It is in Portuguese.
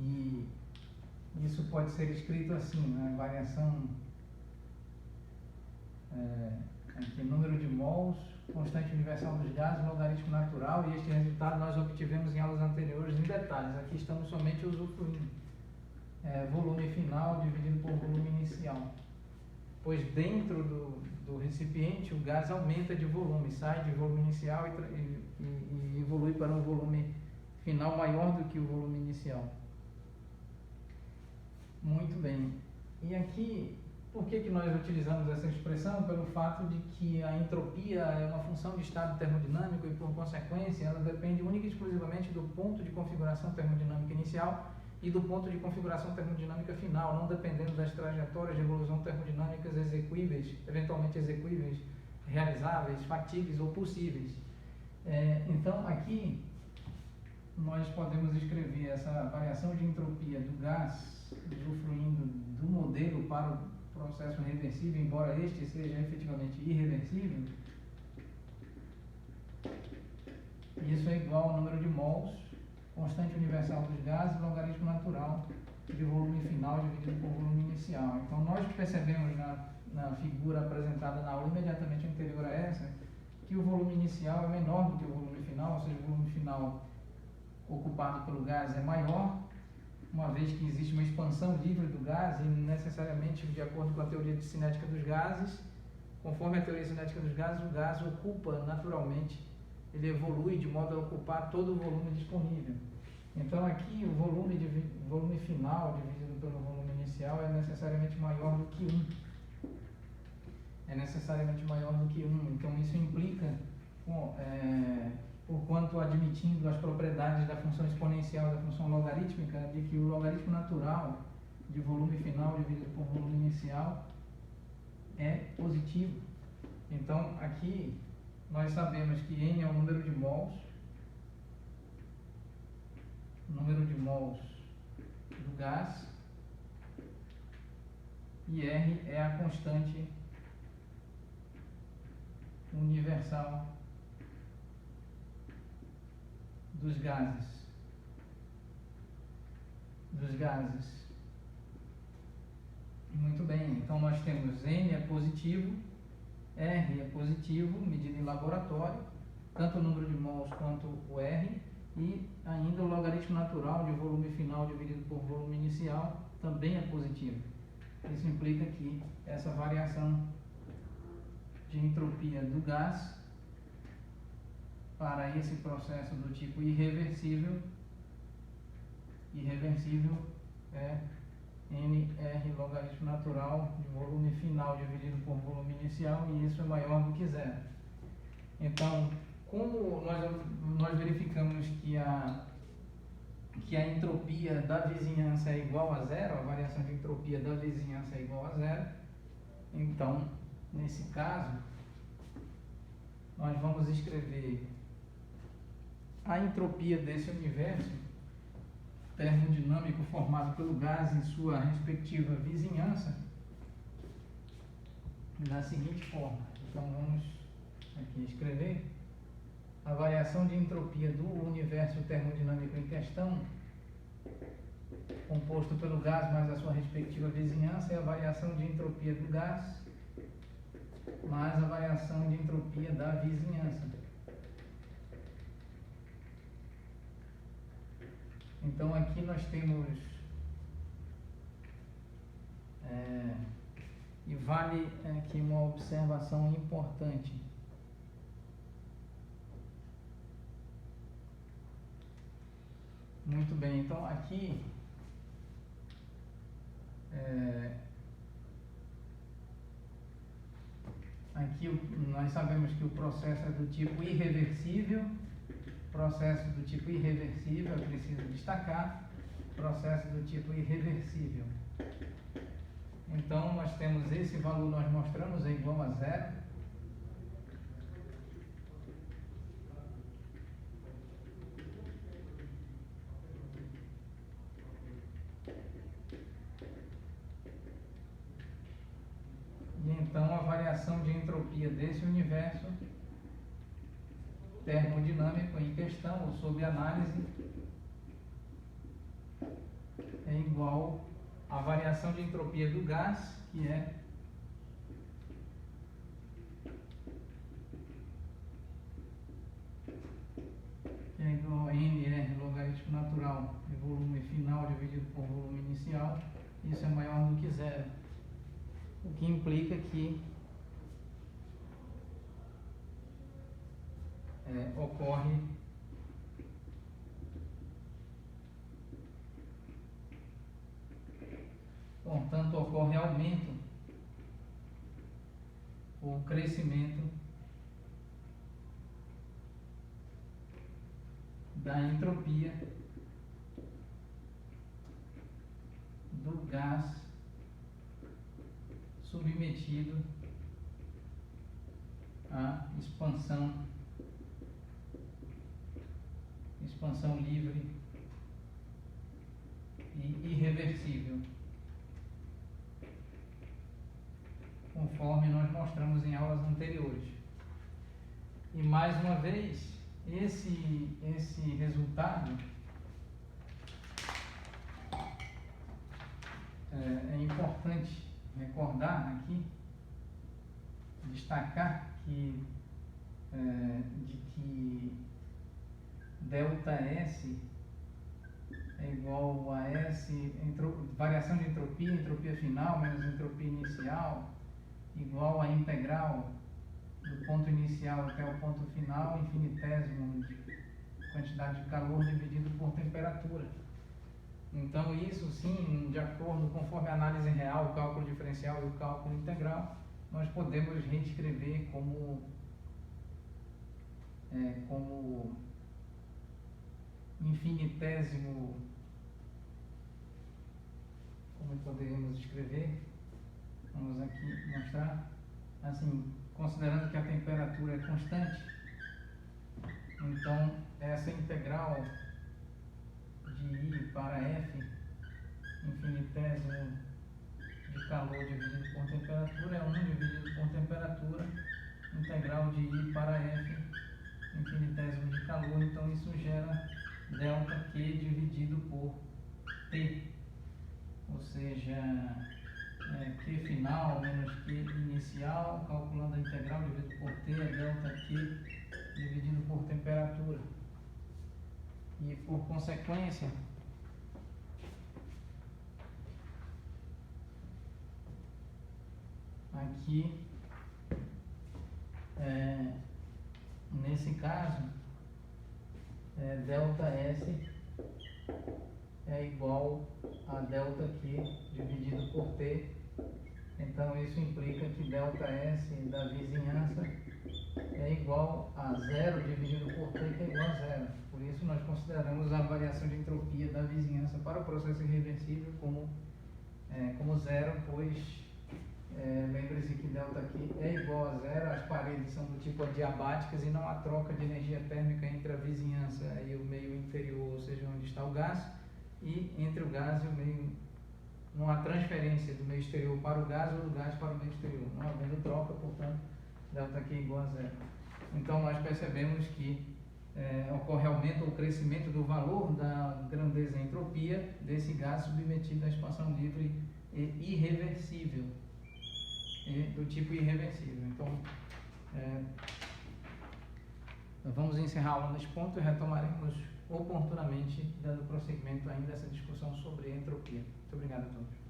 E isso pode ser escrito assim, né? Variação, aqui, número de mols, constante universal dos gases, logaritmo natural, e este resultado nós obtivemos em aulas anteriores em detalhes. Aqui estamos somente usufruindo. Volume final dividido por volume inicial. Pois dentro do recipiente o gás aumenta de volume, sai de volume inicial e evolui para um volume final maior do que o volume inicial. Muito bem. E aqui, por que nós utilizamos essa expressão? Pelo fato de que a entropia é uma função de estado termodinâmico e, por consequência, ela depende única e exclusivamente do ponto de configuração termodinâmica inicial e do ponto de configuração termodinâmica final, não dependendo das trajetórias de evolução termodinâmicas execuíveis, eventualmente execuíveis, realizáveis, factíveis ou possíveis. Então, aqui, nós podemos escrever essa variação de entropia do gás usufruindo do modelo para o processo reversível, embora este seja efetivamente irreversível. Isso é igual ao número de mols, constante universal dos gases, logaritmo natural de volume final dividido por volume inicial. Então, nós percebemos na figura apresentada na aula imediatamente anterior a essa, que o volume inicial é menor do que o volume final, ou seja, o volume final ocupado pelo gás é maior, uma vez que existe uma expansão livre do gás e necessariamente, de acordo com a teoria de cinética dos gases, conforme a teoria cinética dos gases, o gás ocupa naturalmente, ele evolui de modo a ocupar todo o volume disponível. Então aqui o volume final dividido pelo volume inicial é necessariamente maior do que 1. Então isso implica, porquanto admitindo as propriedades da função exponencial e da função logarítmica, de que o logaritmo natural de volume final dividido por volume inicial é positivo. Então aqui nós sabemos que N é o número de mols do gás e R é a constante universal dos gases. Muito bem, então nós temos N é positivo, R é positivo, medido em laboratório, tanto o número de mols quanto o R, e ainda o logaritmo natural de volume final dividido por volume inicial também é positivo. Isso implica que essa variação de entropia do gás para esse processo do tipo irreversível é NR logaritmo natural de volume final dividido por volume inicial, e isso é maior do que zero. Então, como nós verificamos que a entropia da vizinhança é igual a zero, a variação de entropia da vizinhança é igual a zero, então, nesse caso, nós vamos escrever a entropia desse universo termodinâmico formado pelo gás em sua respectiva vizinhança da seguinte forma. Então vamos aqui escrever a variação de entropia do universo termodinâmico em questão, composto pelo gás mais a sua respectiva vizinhança, é a variação de entropia do gás mais a variação de entropia da vizinhança. Então aqui nós temos, e vale aqui uma observação importante. Muito bem, então aqui nós sabemos que o processo é do tipo irreversível. Processo do tipo irreversível, é preciso destacar, processo do tipo irreversível. Então, nós temos esse valor, nós mostramos, é igual a zero. E então, a variação de entropia desse universo termodinâmico em questão, ou sob análise, é igual à variação de entropia do gás, que é igual a NR, logaritmo natural de volume final dividido por volume inicial. Isso é maior do que zero, o que implica que ocorre portanto, ocorre aumento ou crescimento da entropia do gás submetido à expansão livre e irreversível, conforme nós mostramos em aulas anteriores. E mais uma vez, esse resultado é importante recordar aqui, destacar que delta S é igual a S, variação de entropia final menos entropia inicial, igual a integral do ponto inicial até o ponto final, infinitésimo de quantidade de calor dividido por temperatura. Então isso sim, de acordo, conforme a análise real, o cálculo diferencial e o cálculo integral, nós podemos reescrever como infinitésimo, como poderíamos escrever? Vamos aqui mostrar, assim, considerando que a temperatura é constante, então essa integral de I para F, infinitésimo de calor dividido por temperatura, é 1 dividido por temperatura, integral de I para F, infinitésimo de calor, então isso gera delta Q dividido por T, ou seja, Q final menos Q inicial, calculando a integral dividido por T, é delta Q dividido por temperatura. E por consequência, aqui, nesse caso, delta S é igual a delta Q dividido por T. Então isso implica que delta S da vizinhança é igual a 0 dividido por T, que é igual a 0. Por isso nós consideramos a variação de entropia da vizinhança para o processo irreversível como 0, pois lembre-se que delta Q é igual a 0, as paredes são do tipo adiabáticas e não há troca de energia térmica entre a vizinhança e o meio interior, ou seja, onde está o gás, e entre o gás e o meio, não há transferência do meio exterior para o gás ou do gás para o meio exterior, não havendo troca, portanto, delta Q é igual a 0. Então nós percebemos que ocorre aumento ou crescimento do valor da grandeza entropia desse gás submetido à expansão livre e irreversível, do tipo irreversível. Então, vamos encerrar a aula neste ponto e retomaremos oportunamente, dando prosseguimento ainda a essa discussão sobre entropia. Muito obrigado a todos.